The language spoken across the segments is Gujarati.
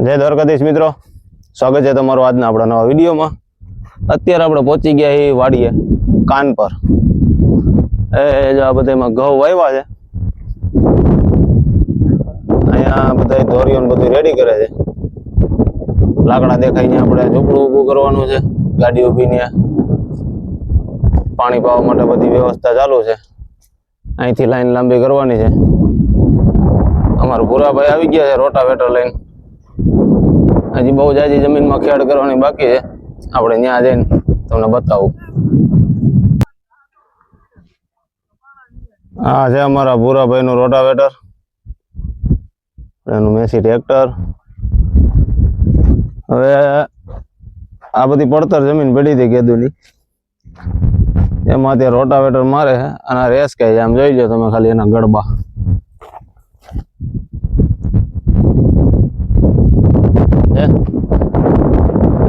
જય દ્વારકાધીશ મિત્રો, સ્વાગત છે તમારું આજના આપણા નવા વિડીયોમાં. અત્યારે આપણે પહોંચી ગયા છીએ વાડીએ કાન પર. જો આ બધામાં ઘઉં વાવ્યા છે. અહીંયા બધા ધોરીઓ બધું રેડી કરે છે. લાકડા દેખાય ને આપણે ઝૂંપડું ઊભું કરવાનું છે. ગાડી ઊભીને પાણી પાવા માટે બધી વ્યવસ્થા ચાલુ છે. અહીંથી લાઈન લાંબી કરવાની છે. અમારા ભૂરાભાઈ આવી ગયા છે રોટાવેટર લઈને. હજી બહુ જાજી જમીનમાં ખેડ કરવાની બાકી છે. આપણે ત્યાં જઈને તમને બતાવું. આ છે અમારા ભૂરાભાઈનું રોટાવેટર, એનું મેસી ટ્રેક્ટર. હવે આ બધી પડતર જમીન પડી હતી કેદુની, એમાં ત્યાં રોટાવેટર મારે છે અને રેસ કહે છે. આમ જોઈ લો તમે ખાલી એના ગડબા.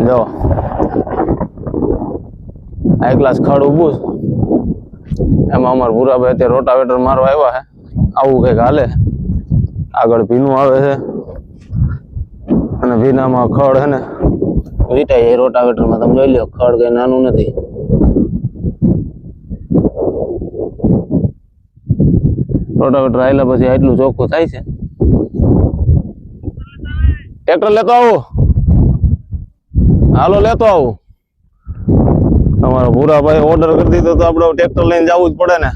જો આ ક્લાસ ખડ ઊભું એમાં અમારા ભૂરાભાઈ અત્યારે રોટાવેટર મારવા આવ્યા છે. આવું કંઈક હાલે. આગળ ભીનું આવે છે અને ભીનામાં ખડ છે ને વીટાય એ રોટાવેટરમાં. તમે જોઈ લો ખડ કઈ નાનું નથી. રોટાવેટર આવેલા પછી આટલું ચોખ્ખું થાય છે. ટ્રેક્ટર લેતો આવું, હાલો લેતો આવું. તમારો ભૂરાભાઈ ઓર્ડર કરી દીધો તો આપણે ટ્રેક્ટર લઈને જવું જ પડે ને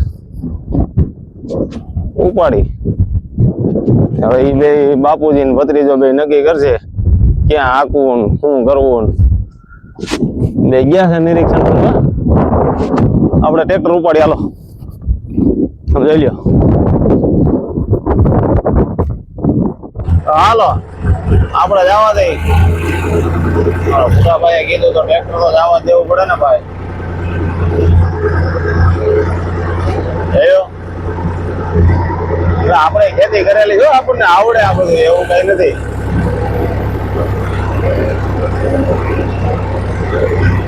ઉપાડી. હવે એ બે બાપુજી ને ભત્રીજો બે નક્કી કરશે ક્યાં હાંકવું શું કરવું. બે ગયા છે નિરીક્ષણ કરવા. આપણે ટ્રેક્ટર ઉપાડી હાલો, સમજાઈ લ્યો. હાલો આપણે જવા દઈ. ભૂરાભાઈએ કીધું તો ટ્રેક્ટર તો જવા દેવું પડે ને ભાઈ. આપણે ખેતી કરેલી જો આપણને આવડે આ બધું, એવું કઈ નથી.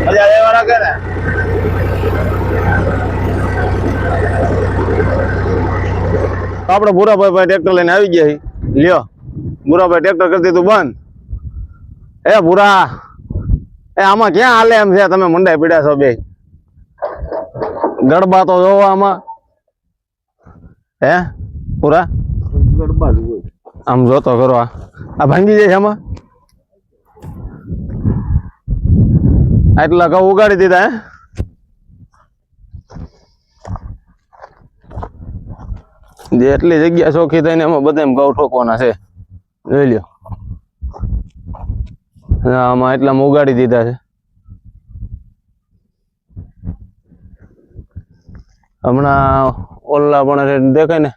મજા લેવા રાખે ને. આપણે ભૂરાભાઈ ટ્રેક્ટર લઈને આવી ગયા છીએ. લ્યો ભૂરાભાઈ ટ્રેક્ટર કરી દીધું બંધ. એ ભૂરા, એ આમાં ક્યાં હાલે એમ છે? તમે મંડાઈ પીડ્યા છો બે. ગડબા તો જોવો આમાં. હે પૂરા ગડબા જ હોય. આમ જોતો કરો. આ ભાંગી જાય છે આમાં. આટલા ઘઉં ઉગાડી દીધા. હે જેટલી જગ્યા ચોખ્ખી થઈને એમાં બધા ઘઉં ઠોકવાના છે. જોઈ લ્યો આમાં એટલામાં ઉગાડી દીધા છે. હમણાં ઓલા પણ દેખાય ને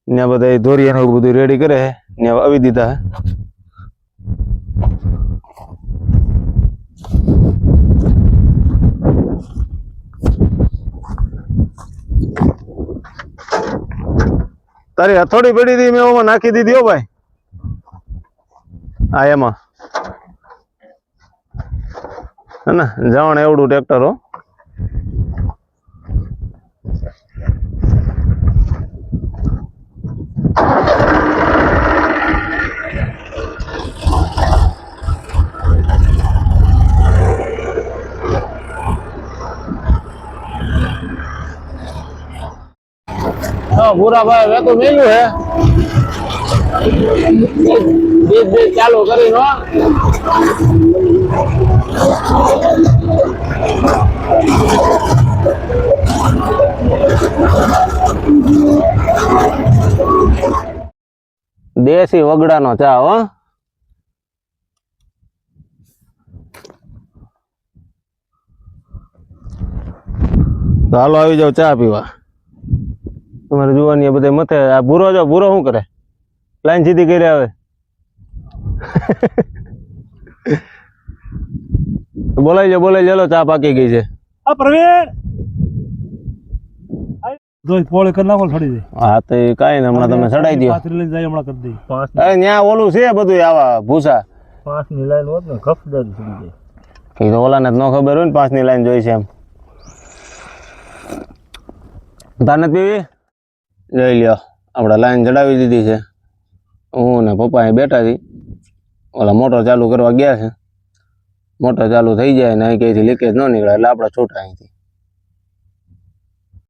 ત્યાં બધા ધોરિયાનું બધું રેડી કરે છે. ત્યાં આવી દીધા છે. તારી હથોડી પડી હતી મેં એમાં નાખી દીધી હો ભાઈ. હા એમાં હે ને જાણ એવડું ટ્રેક્ટર હો. ભૂરાભાઈ વેતું મેલ્યું હે. બીજ ચાલુ કરીને દેશી વગડાનો ચા હો. તો હાલો આવી જાવ ચા પીવા. તમારે જોવાની બધા મથે. આ ભૂરો જો ભૂરો શું કરે? લાઈન સીધી કરી આવે. બોલાઈ લો ચા પાકી ગઈ છે. આ પ્રવીણ દોઈ પોળે કરી નાખો છોડી દે. હા તો કાઈ ને હમણાં તમે ચડાઈ દો. પાથરી લઈને જાય હમણાં કરી દે. ત્યાં ઓલું છે બધું આવા ભૂસા. 5 ની લાઈન હોત ને ખફદાર છોડી દે. એ તો ઓલાને ન ખબર હોય ને 5 ની લાઈન જોઈ છે એમ. તાર નથી પીવી? જોઈ લ્યો આપણે લાઈન જડાવી દીધી છે. હું ને પપ્પા અહીં બેઠા છીએ. ઓલા મોટર ચાલુ કરવા ગયા છે. મોટર ચાલુ થઈ જાય ને અહીં ક્યાંયથી લીકેજ ન નીકળે એટલે આપણે છૂટા અહીંથી.